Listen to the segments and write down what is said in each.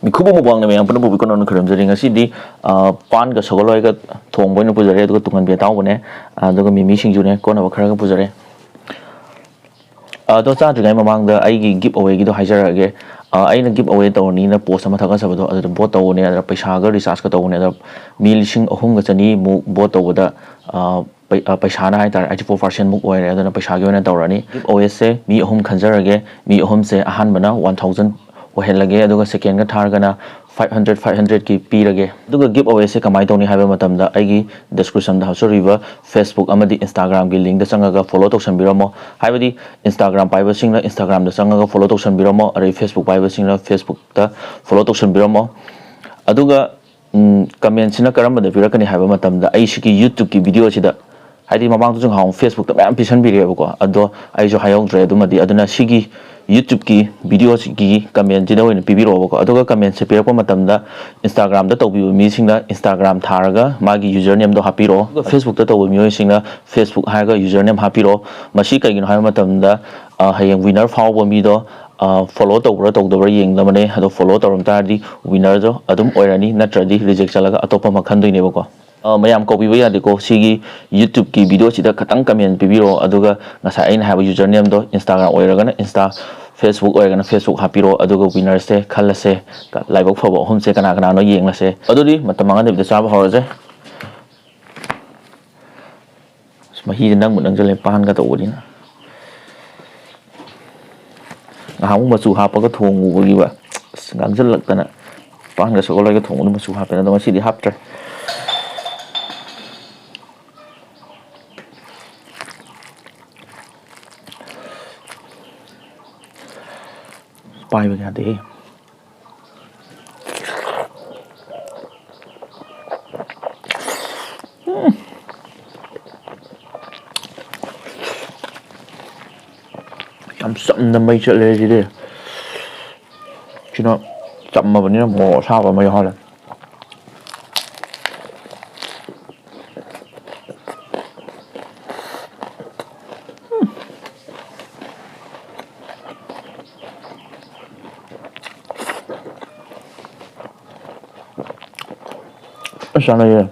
ꯃꯤꯈꯨꯕ ꯃꯨꯛꯕꯥꯡꯅ ꯃꯌꯥꯝ ꯄꯨꯟꯅ ꯄꯨꯕꯤꯀꯣꯅ ꯈꯨꯔꯨꯝꯖꯔꯤ ꯉꯁꯤꯗꯤ ꯄꯥꯟꯒ ꯁꯒꯣꯜꯍꯋꯥꯏꯒ ꯊꯣꯡꯕ ꯑꯣꯏꯅ ꯄꯨꯖꯔꯦ ꯑꯗꯨꯒ ꯇꯨꯡꯍꯟꯕꯤ ꯑꯇꯥꯎꯕꯅꯦ ꯑꯗꯨꯒ ꯃꯤꯃꯤ ꯁꯤꯡꯖꯨꯅꯦ ꯀꯣꯟꯅꯕ ꯈꯔꯒ ꯄꯨꯖꯔꯦ ꯑꯗꯣ ꯆꯥꯗ꯭ꯔꯤꯉꯩ ꯃꯃꯥꯡꯗ ꯑꯩꯒꯤ ꯒꯤꯞ ꯑꯋꯦꯒꯤꯗꯣ ꯍꯥꯏꯖꯔꯛꯑꯒꯦ ꯑꯩꯅ ꯒꯤꯞ ꯑꯋꯦ ꯇꯧꯔꯅꯤꯅ ꯄꯣꯁ ꯑꯃ ꯊꯥꯒꯠꯆꯕꯗꯣ ꯑꯗꯨꯗ ꯕꯣꯠ ꯇꯧꯕꯅꯦ ꯑꯗꯨꯗ ꯄꯩꯁꯥꯒ ꯔꯤꯆꯥꯔꯖꯀ ꯇꯧꯕꯅꯦ ꯑꯗ ꯃꯤ 3,300 ꯕꯣꯠ ꯇꯧꯕꯗ ꯄꯩꯁꯥꯅ ꯍꯥꯏꯇꯥꯔꯦ 84% ꯃꯨꯛ ꯑꯣꯏꯔꯦ ꯑꯗꯨꯅ ꯄꯩꯁꯥꯒꯤ ꯑꯣꯏꯅ ꯇꯧꯔꯅꯤ ꯒꯤꯞ ꯑꯋꯦꯁꯦ ꯃꯤ 3 ꯈꯟꯖꯔꯒꯦ ꯃꯤ 3ꯁꯦ ꯑꯍꯥꯟꯕꯅ 1,000 ꯑꯣꯏꯍꯜꯂꯒꯦ ꯑꯗꯨꯒ ꯁꯦꯀꯦꯟꯗ ꯊꯥꯔꯒꯅ 500ꯀꯤ ꯄꯤꯔꯒꯦ ꯑꯗꯨꯒ ꯒꯤꯞ ꯑꯋꯦꯁꯦ ꯀꯃꯥꯏꯅ ꯇꯧꯅꯤ ꯍꯥꯏꯕ ꯃꯇꯝꯗ ꯑꯩꯒꯤ ꯗꯤꯁꯀ꯭ꯔꯤꯞꯁꯟꯗ ꯍꯥꯞꯆꯔꯤꯕ ꯐꯦꯁꯕꯨꯛ ꯑꯃꯗꯤ ꯏꯟꯁꯇꯥꯒ꯭ꯔꯥꯝꯒꯤ ꯂꯤꯡꯛꯗ ꯆꯪꯉꯒ ꯐꯣꯂꯣ ꯇꯧꯁꯟꯕꯤꯔꯝꯃꯣ ꯍꯥꯏꯕꯗꯤ ꯏꯟꯁꯇꯥꯒ꯭ꯔꯥꯝ ꯄꯥꯏꯕꯁꯤꯡꯅ ꯏꯟꯁꯇꯥꯒ꯭ꯔꯥꯝꯗ ꯆꯪꯉꯒ ꯐꯣꯂꯣ ꯇꯧꯁꯟꯕꯤꯔꯝꯃꯣ ꯑꯗꯩ ꯐꯦꯁꯕꯨꯛ ꯄꯥꯏꯕꯁꯤꯡꯅ ꯐꯦꯁꯕꯨꯛꯇ ꯐꯣꯂꯣ ꯇꯧꯁꯟꯕꯤꯔꯝꯃꯣ ꯑꯗꯨꯒ ꯀꯃꯦꯟꯠꯁꯤꯅ ꯀꯔꯝꯕꯗ ꯄꯤꯔꯛꯀꯅꯤ ꯍꯥꯏꯕ ꯃꯇꯝꯗ ꯑꯩ ꯁꯤꯒꯤ ꯌꯨꯇ꯭ꯌꯨꯕꯀꯤ ꯚꯤꯗꯤꯑꯣꯁꯤꯗ ꯍꯥꯏꯗꯤ ꯃꯃꯥꯡꯗꯁꯨ ꯉꯍꯥꯟ ꯐꯦꯁꯕꯨꯛꯇ ꯃꯌꯥꯝ ꯄꯤꯁꯟꯕꯤꯔꯦꯕꯀꯣ ꯑꯗꯣ ꯑꯩꯁꯨ ꯍꯥꯏꯍꯧꯗ꯭ꯔꯦ ꯑꯗꯨꯃꯗꯤ ꯑꯗꯨꯅ ꯁꯤꯒꯤ ꯌꯨꯇ꯭ꯌꯨꯕꯀꯤ ꯚꯤꯗꯤꯑꯣꯁꯤꯒꯤ ꯀꯃꯦꯟꯠꯁꯤꯗ ꯑꯣꯏꯅ ꯄꯤꯕꯤꯔꯛꯑꯣꯕꯀꯣ ꯑꯗꯨꯒ ꯀꯃꯦꯟꯠꯁꯦ ꯄꯤꯔꯛꯄ ꯃꯇꯝꯗ ꯏꯟꯁꯇꯥꯒ꯭ꯔꯥꯝꯗ ꯇꯧꯕꯤꯕ ꯃꯤꯁꯤꯡꯅ ꯏꯟꯁꯇꯥꯒ꯭ꯔꯥꯝ ꯊꯥꯔꯒ ꯃꯥꯒꯤ ꯌꯨꯖꯔ ꯅꯦꯝꯗꯣ ꯍꯥꯞꯄꯤꯔꯛꯑꯣ ꯑꯗꯨꯒ ꯐꯦꯁꯕꯨꯛꯇ ꯇꯧꯕ ꯃꯤꯑꯣꯏꯁꯤꯡꯅ ꯐꯦꯁꯕꯨꯛ ꯍꯥꯏꯔꯒ ꯌꯨꯖꯔ ꯅꯦꯝ ꯍꯥꯞꯄꯤꯔꯛꯑꯣ ꯃꯁꯤ ꯀꯩꯒꯤꯅꯣ ꯍꯥꯏꯕ ꯃꯇꯝꯗ ꯍꯌꯦꯡ ꯋꯤꯅꯔ ꯐꯥꯎꯕ ꯃꯤꯗꯣ ꯐꯣꯂꯣ ꯇꯧꯕ꯭ꯔꯥ ꯇꯧꯗꯕ꯭ꯔꯥ ꯌꯦꯡꯅꯕꯅꯦ ꯑꯗꯣ ꯐꯣꯂꯣ ꯇꯧꯔꯝ ꯇꯥꯔꯗꯤ ꯋꯤꯅꯔꯗꯣ ꯑꯗꯨꯝ ꯑꯣꯏꯔꯅꯤ ꯅꯠꯇ꯭ꯔꯗꯤ ꯔꯤꯖꯦꯛ ꯆꯠꯂꯒ ꯑꯇꯣꯞꯄ ꯑꯃ ꯈꯟꯗꯣꯏꯅꯦꯕꯀꯣ ꯃꯌꯥꯝ ꯀꯧꯕꯤꯕ ꯌꯥꯗꯦꯀꯣ ꯁꯤꯒꯤ ꯌꯨꯇ꯭ꯌꯨꯕꯀꯤ ꯚꯤꯗꯤꯑꯣꯁꯤꯗ ꯈꯇꯪ ꯀꯃꯦꯟ ꯄꯤꯕꯤꯔꯛꯑꯣ ꯑꯗꯨꯒ ꯉꯁꯥꯏ ꯑꯩꯅ ꯍꯥꯏꯕ ꯌꯨꯖꯔ ꯅꯦꯝꯗꯣ ꯏꯟꯁꯇꯥꯒ꯭ꯔꯥꯝ ꯑꯣꯏꯔꯒꯅ ꯏꯟꯁꯇꯥ ꯐꯦꯁꯕꯨꯛ ꯑꯣꯏꯔꯒꯅ ꯐꯦꯁꯕꯨꯛ ꯍꯥꯞꯄꯤꯔꯛꯑꯣ ꯑꯗꯨꯒ ꯋꯤꯅꯔꯁꯦ ꯈꯜꯂꯁꯦ ꯂꯥꯏꯕꯛ ꯐꯕ 3ꯁꯦ ꯀꯅꯥ ꯀꯅꯥꯅꯣ ꯌꯦꯡꯂꯁꯦ ꯑꯗꯨꯗꯤ ꯃꯇꯝ ꯃꯥꯡꯍꯟꯗꯕꯤꯗ ꯆꯥꯕ ꯍꯧꯔꯁꯦ ꯃꯍꯤꯁꯦ ꯅꯪꯕꯨ ꯅꯪꯁꯤꯜꯂꯦ ꯄꯥꯟꯒ ꯇꯧꯕꯅꯤꯅ ꯉꯥꯏꯍꯥꯛꯃꯨꯛ ꯃꯆꯨ ꯍꯥꯞꯄꯒ ꯊꯣꯡꯉꯨꯕꯒꯤꯕ ꯉꯥꯡꯁꯤꯜꯂꯛꯇꯅ ꯄꯥꯟꯒ ꯁꯒꯣꯜꯍꯋꯥꯏꯒ ꯊꯣꯡꯕꯗ ꯃꯆꯨ ꯍꯥꯞꯄꯦꯅ ꯑꯗꯣ ꯉꯁꯤꯗꯤ ꯍꯥꯞꯇ꯭ꯔꯦ पाइबा यादे हम चमना मई चले जिदे किनो चम्मबनिना मो साबा मई हाले sana ye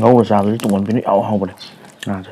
ngau sa cái tụi mình phải ảo hông rồi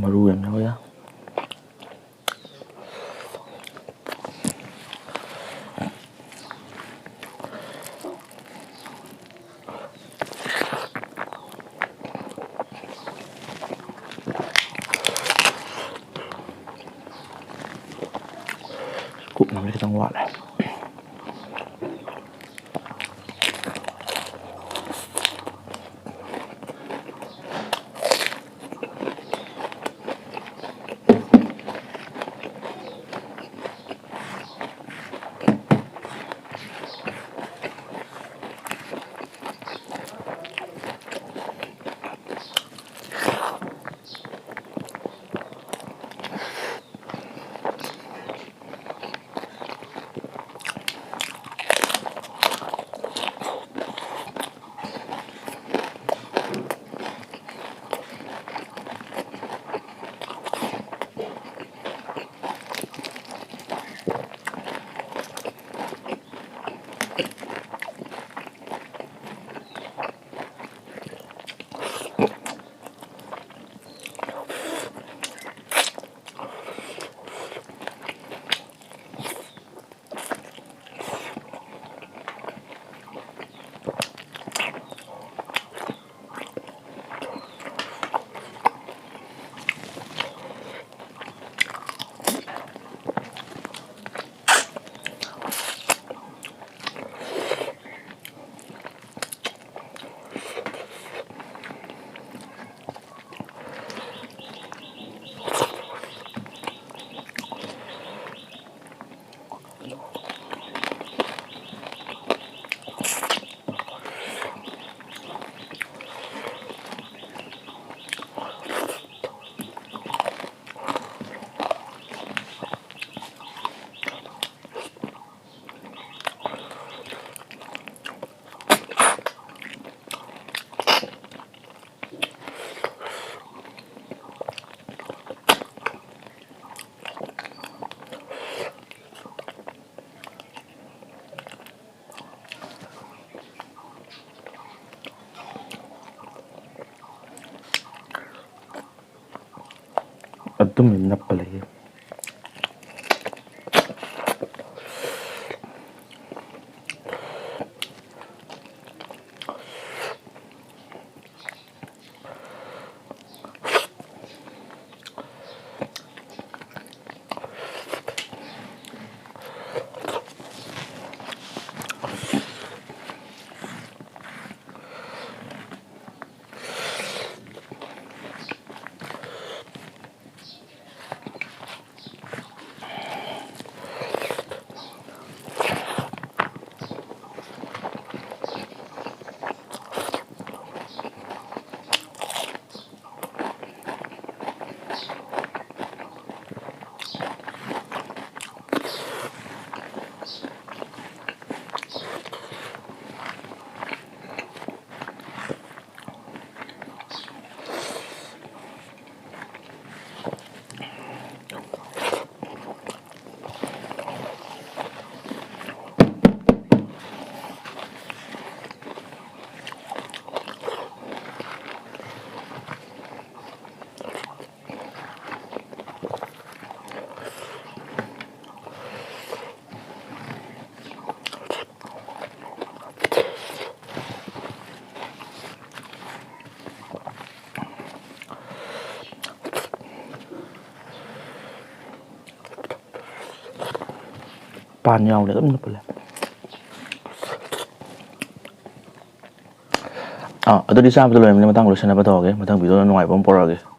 ꯃꯔꯨ ꯌꯥꯝ ꯌꯥꯎꯋꯦ ꯀꯨꯞꯅꯕ ꯈꯤꯇꯪ ꯋꯥꯠꯂꯦ ꯑꯗꯨꯝ ꯅꯞꯄ ꯂꯩꯌꯦ ꯄꯥꯟ ꯌꯥꯎꯅ ꯑꯗꯨꯝ ꯅꯞꯄ ꯂꯩ ꯑꯗꯨꯗꯤ ꯆꯥꯕꯗ ꯂꯣꯏꯔꯕꯅꯤꯅ ꯃꯇꯥꯡ ꯂꯣꯏꯁꯟꯅꯕ ꯇꯧꯔꯒꯦ ꯃꯊꯪ ꯚꯤꯗꯤꯑꯣꯗ ꯅꯨꯡꯉꯥꯏꯕ ꯑꯃ ꯄꯨꯔꯛꯑꯒꯦ